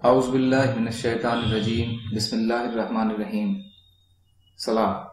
A'udhu billahi minash shaitanir rajeem. Bismillahir rahmanir rahim. Salah.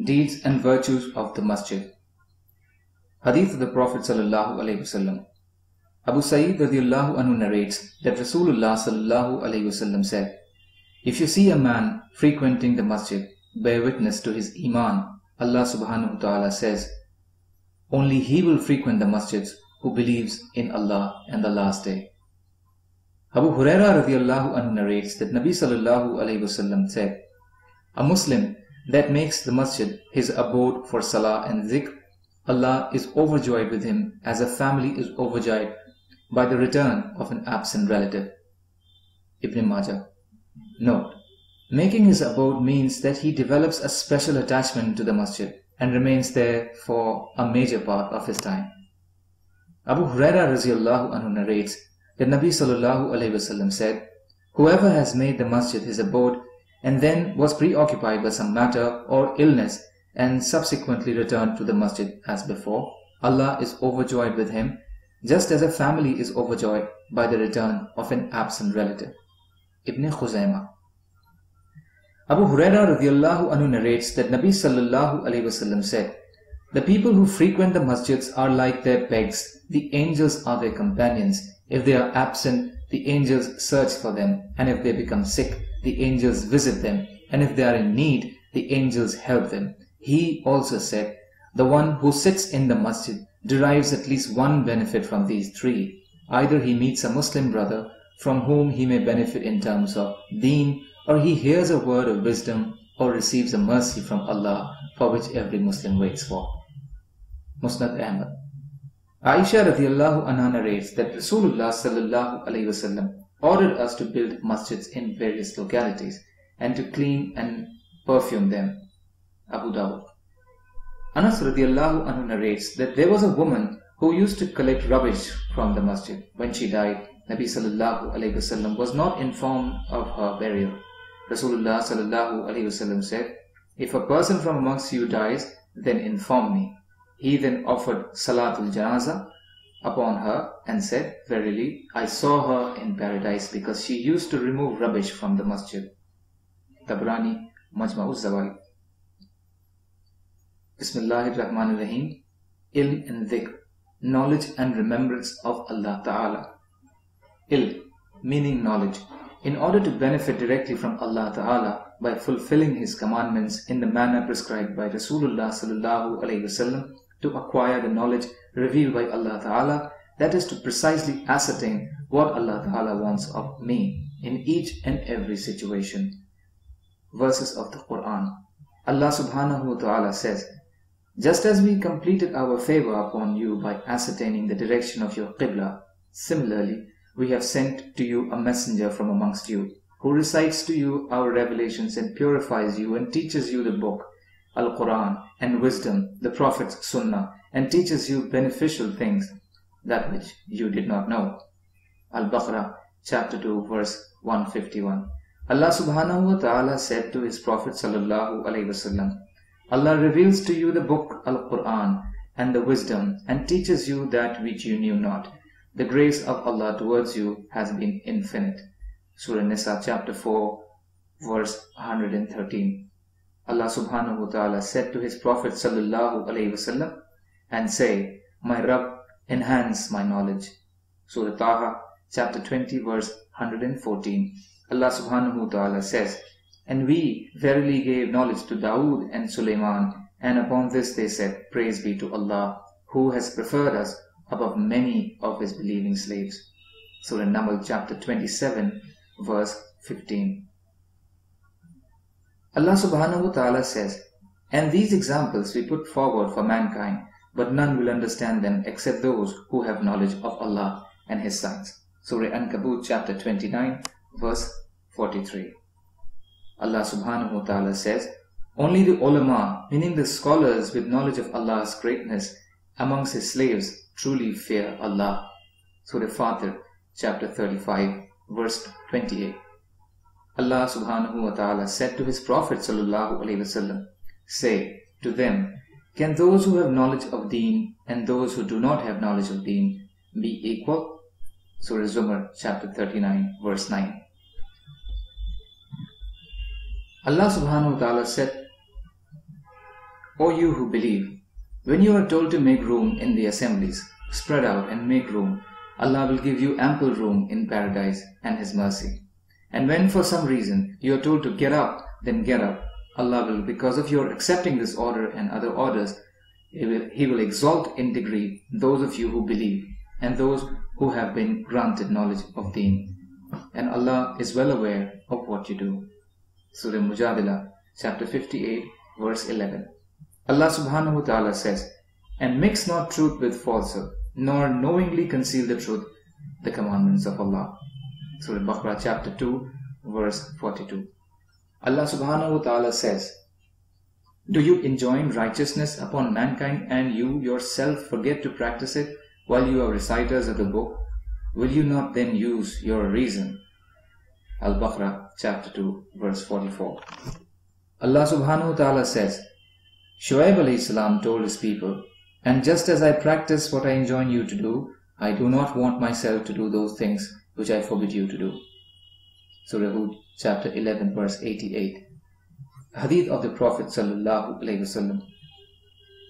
Deeds and virtues of the masjid. Hadith of the Prophet sallallahu alaihi wasallam. Abu Sa'id radiyallahu anhu narrates that Rasulullah sallallahu alaihi wasallam said, "If you see a man frequenting the masjid, bear witness to his iman." Allah subhanahu wa ta'ala says, "Only he will frequent the masjids who believes in Allah and the last day." Abu Huraira radiyallahu anhu narrates that Nabi sallallahu alaihi wasallam said, "A Muslim that makes the masjid his abode for salah and zikr, Allah is overjoyed with him as a family is overjoyed by the return of an absent relative." Ibn Majah. Note: making his abode means that he develops a special attachment to the masjid and remains there for a major part of his time. Abu Huraira radiyallahu anhu narrates that Nabi sallallahu alaihi wasallam said, "Whoever has made the masjid his abode and then was preoccupied by some matter or illness and subsequently returned to the masjid as before, Allah is overjoyed with him, just as a family is overjoyed by the return of an absent relative." Ibn Khuzaymah. Abu Huraira radiyallahu anhu narrates that Nabi sallallahu alaihi wasallam said, "The people who frequent the masjids are like their pegs. The angels are their companions. If they are absent, the angels search for them, and if they become sick, the angels visit them, and if they are in need, the angels help them." He also said, "The one who sits in the masjid derives at least one benefit from these three. Either he meets a Muslim brother from whom he may benefit in terms of deen, or he hears a word of wisdom, or receives a mercy from Allah for which every Muslim waits for." Musnad Ahmad. Aisha radiyallahu anha narrates that Rasulullah sallallahu alaihi wasallam ordered us to build masjids in various localities and to clean and perfume them. Abu Dawud. Anas radiyallahu anhu narrates that there was a woman who used to collect rubbish from the masjid. When she died, Nabi sallallahu alaihi wasallam was not informed of her burial. Rasulullah sallallahu alaihi wasallam said, "If a person from amongst you dies, then inform me." He then offered Salatul Janazah upon her and said, "Verily, I saw her in paradise because she used to remove rubbish from the masjid." Tabrani, Majma'uz Zawaid. Bismillahir Rahmanir Rahim. Ilm and Dhikr, knowledge and remembrance of Allah Ta'ala. Ilm, meaning knowledge. In order to benefit directly from Allah Ta'ala by fulfilling His commandments in the manner prescribed by Rasulullah sallallahu alaihi wasallam, to acquire the knowledge revealed by Allah Ta'ala, that is to precisely ascertain what Allah Ta'ala wants of me in each and every situation. Verses of the Quran. Allah subhanahu wa ta'ala says, "Just as we completed our favor upon you by ascertaining the direction of your qibla, similarly we have sent to you a messenger from amongst you, who recites to you our revelations and purifies you and teaches you the book, Al-Quran, and wisdom, the Prophet's Sunnah, and teaches you beneficial things, that which you did not know." Al-Baqarah, chapter 2, verse 151. Allah subhanahu wa ta'ala said to His Prophet sallallahu alaihi wasallam, "Allah reveals to you the book Al-Quran and the wisdom, and teaches you that which you knew not. The grace of Allah towards you has been infinite." Surah Nisa, chapter 4, verse 113. Allah subhanahu wa ta'ala said to His Prophet sallallahu alaihi wasallam, "And say, my Rabb, enhance my knowledge." Surah Taha, chapter 20, verse 114. Allah subhanahu wa ta'ala says, "And we verily gave knowledge to Dawood and Sulaiman, and upon this they said, Praise be to Allah, who has preferred us above many of His believing slaves." Surah Naml, chapter 27, verse 15. Allah subhanahu wa ta'ala says, "And these examples we put forward for mankind, but none will understand them except those who have knowledge of Allah and His signs." Surah Ankabut, chapter 29, verse 43. Allah subhanahu wa ta'ala says, "Only the ulama, meaning the scholars with knowledge of Allah's greatness amongst His slaves, truly fear Allah." Surah Fatir, chapter 35, verse 28. Allah subhanahu wa ta'ala said to His Prophet sallallahu alaihi wasallam, "Say to them, can those who have knowledge of deen and those who do not have knowledge of deen be equal?" Surah Zumar, chapter 39, verse 9. Allah subhanahu wa ta'ala said, O you who believe, when you are told to make room in the assemblies, spread out and make room. Allah will give you ample room in paradise and His mercy. And when for some reason you are told to get up, then get up. Allah will, because of your accepting this order and other orders, He will exalt in degree those of you who believe and those who have been granted knowledge of Deen. And Allah is well aware of what you do. Surah Mujadila, chapter 58, verse 11. Allah subhanahu wa ta'ala says, and mix not truth with falsehood, nor knowingly conceal the truth, the commandments of Allah. Surah Baqarah, chapter 2, verse 42. Allah subhanahu wa ta'ala says, do you enjoin righteousness upon mankind and you yourself forget to practice it while you are reciters of the book? Will you not then use your reason? Al-Baqarah, chapter 2, verse 44. Allah subhanahu wa ta'ala says, Shu'aib alayhi salam told his people, and just as I practice what I enjoin you to do, I do not want myself to do those things which I forbid you to do. Surah Hud, chapter 11, verse 88. Hadith of the Prophet sallallahu alaihi wasallam.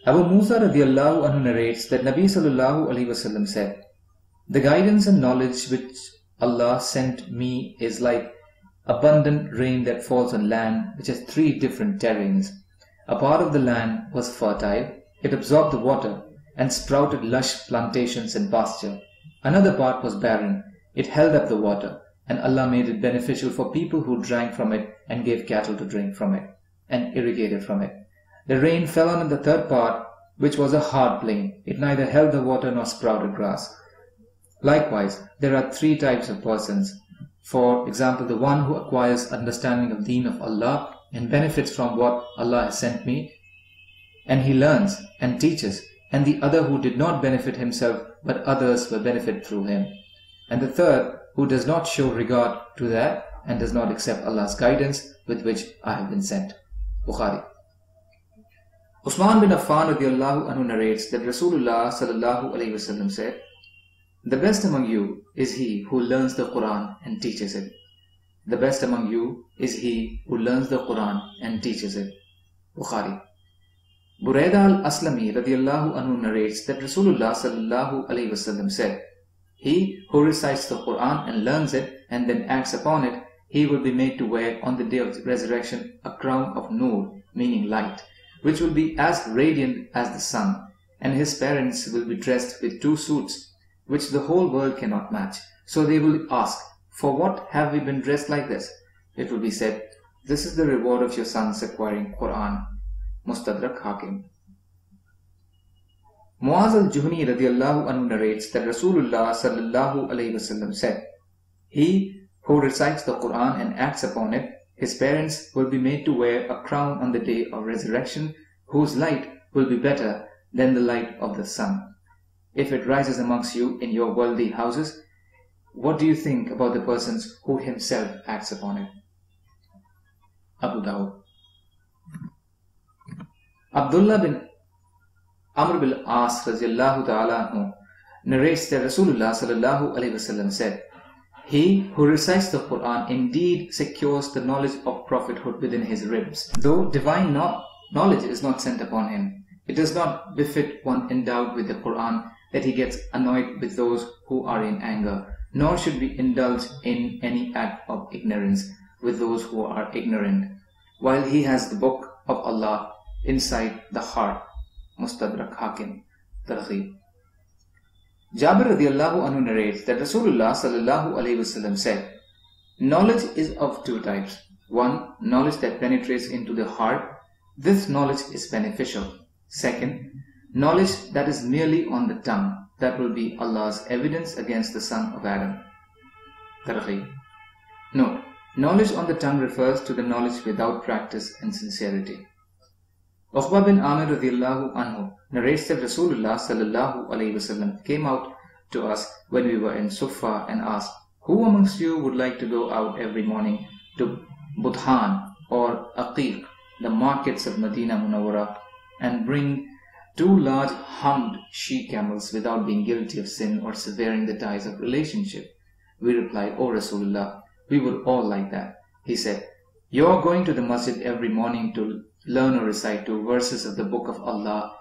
Abu Musa radiallahu anhu narrates that Nabi sallallahu alaihi wasallam said, the guidance and knowledge which Allah sent me is like abundant rain that falls on land which has 3 different terrains. A part of the land was fertile, it absorbed the water and sprouted lush plantations and pasture. Another part was barren, it held up the water, and Allah made it beneficial for people who drank from it and gave cattle to drink from it and irrigated from it. The rain fell on the third part, which was a hard plain. It neither held the water nor sprouted grass. Likewise, there are 3 types of persons. For example, the one who acquires understanding of Deen of Allah and benefits from what Allah has sent me, and he learns and teaches, and the other who did not benefit himself, but others will benefit through him. And the third, who does not show regard to that and does not accept Allah's guidance with which I have been sent. Bukhari. Usman bin Affan radiallahu anhu narrates that Rasulullah sallallahu alayhi wasallam said, the best among you is he who learns the Quran and teaches it. The best among you is he who learns the Quran and teaches it. Bukhari. Buraidah al-Aslami radiallahu anhu narrates that Rasulullah sallallahu alayhi wasallam said, he who recites the Quran and learns it and then acts upon it, he will be made to wear on the day of resurrection a crown of nur, meaning light, which will be as radiant as the sun, and his parents will be dressed with 2 suits, which the whole world cannot match. So they will ask, for what have we been dressed like this? It will be said, this is the reward of your sons acquiring Quran. Mustadrak Hakim. Muaz al-Juhni radiallahu anhu narrates that Rasulullah sallallahu alayhi wasallam said, he who recites the Quran and acts upon it, his parents will be made to wear a crown on the day of resurrection, whose light will be better than the light of the sun. If it rises amongst you in your worldly houses, what do you think about the persons who himself acts upon it? Abu Dawud. Abdullah bin Amr bin As radiallahu ta'ala anhu narrates that Rasulullah sallallahu alayhi wasallam said, he who recites the Quran indeed secures the knowledge of prophethood within his ribs. Though divine knowledge is not sent upon him, it does not befit one endowed with the Quran that he gets annoyed with those who are in anger, nor should we indulge in any act of ignorance with those who are ignorant, while he has the book of Allah inside the heart. Mustadrak Hakim. Targhib. Jabir radiallahu anhu narrates that Rasulullah sallallahu alayhi wasallam said, knowledge is of 2 types. 1, knowledge that penetrates into the heart. This knowledge is beneficial. 2nd, knowledge that is merely on the tongue. That will be Allah's evidence against the son of Adam. Targhib. Note, knowledge on the tongue refers to the knowledge without practice and sincerity. Uqba bin Amir radiallahu anhu narrates that Rasulullah sallallahu alayhi wasallam came out to us when we were in Sufa and asked, who amongst you would like to go out every morning to Budhan or Aqiq, the markets of Medina Munawwara, and bring 2 large hummed she-camels without being guilty of sin or severing the ties of relationship? We replied, O Rasulullah, we would all like that. He said, you are going to the masjid every morning to learn or recite 2 verses of the book of Allah,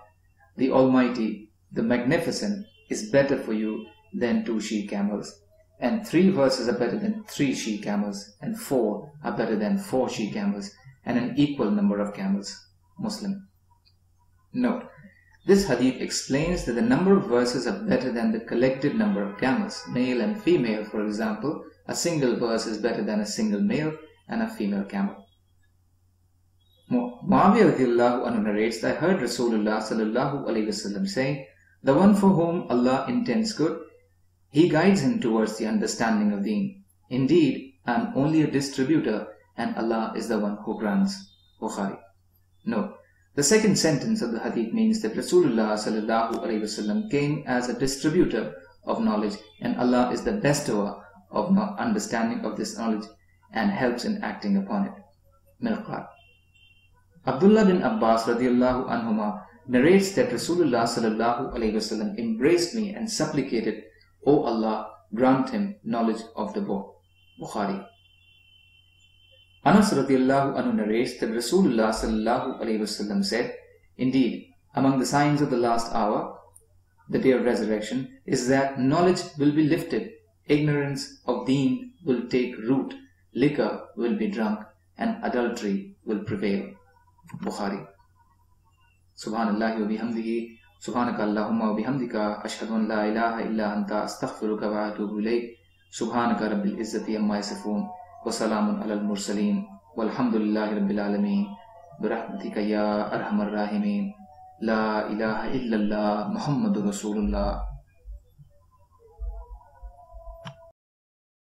the Almighty, the Magnificent, is better for you than 2 she-camels. And 3 verses are better than 3 she-camels, and 4 are better than 4 she-camels, and an equal number of camels. Muslim. Note, this hadith explains that the number of verses are better than the collective number of camels. Male and female, for example, a single verse is better than a single male and a female camel. Muawiyah radiyallahu anhu narrates that I heard Rasulullah sallallahu alayhi wasallam saying, the one for whom Allah intends good, He guides him towards the understanding of deen. Indeed, I am only a distributor and Allah is the one who grants. Bukhari. No. The second sentence of the hadith means that Rasulullah sallallahu alayhi wasallam came as a distributor of knowledge and Allah is the bestower of understanding of this knowledge and helps in acting upon it. Mirqat. Abdullah bin Abbas radiyallahu anhuma narrates that Rasulullah sallallahu alayhi wasallam embraced me and supplicated, O Allah, grant him knowledge of the book. Bukhari. Anas radiyallahu anhu narrates that Rasulullah sallallahu alayhi wasallam said, indeed, among the signs of the last hour, the day of resurrection, is that knowledge will be lifted, ignorance of deen will take root, liquor will be drunk, and adultery will prevail. Bukhari. Subhanallahi wa bihamdihi, subhanaka Allahumma wa bihamdika, ashhadu an la ilaha illa anta, astaghfiruka wa atubu ilayk, subhanaka rabbil izzati amma yasifun, wa salamun alal mursaleen, walhamdulillahi rabbil alameen, birahmatika ya arhamar rahimin, la ilaha illallah, Muhammadur Rasulullah.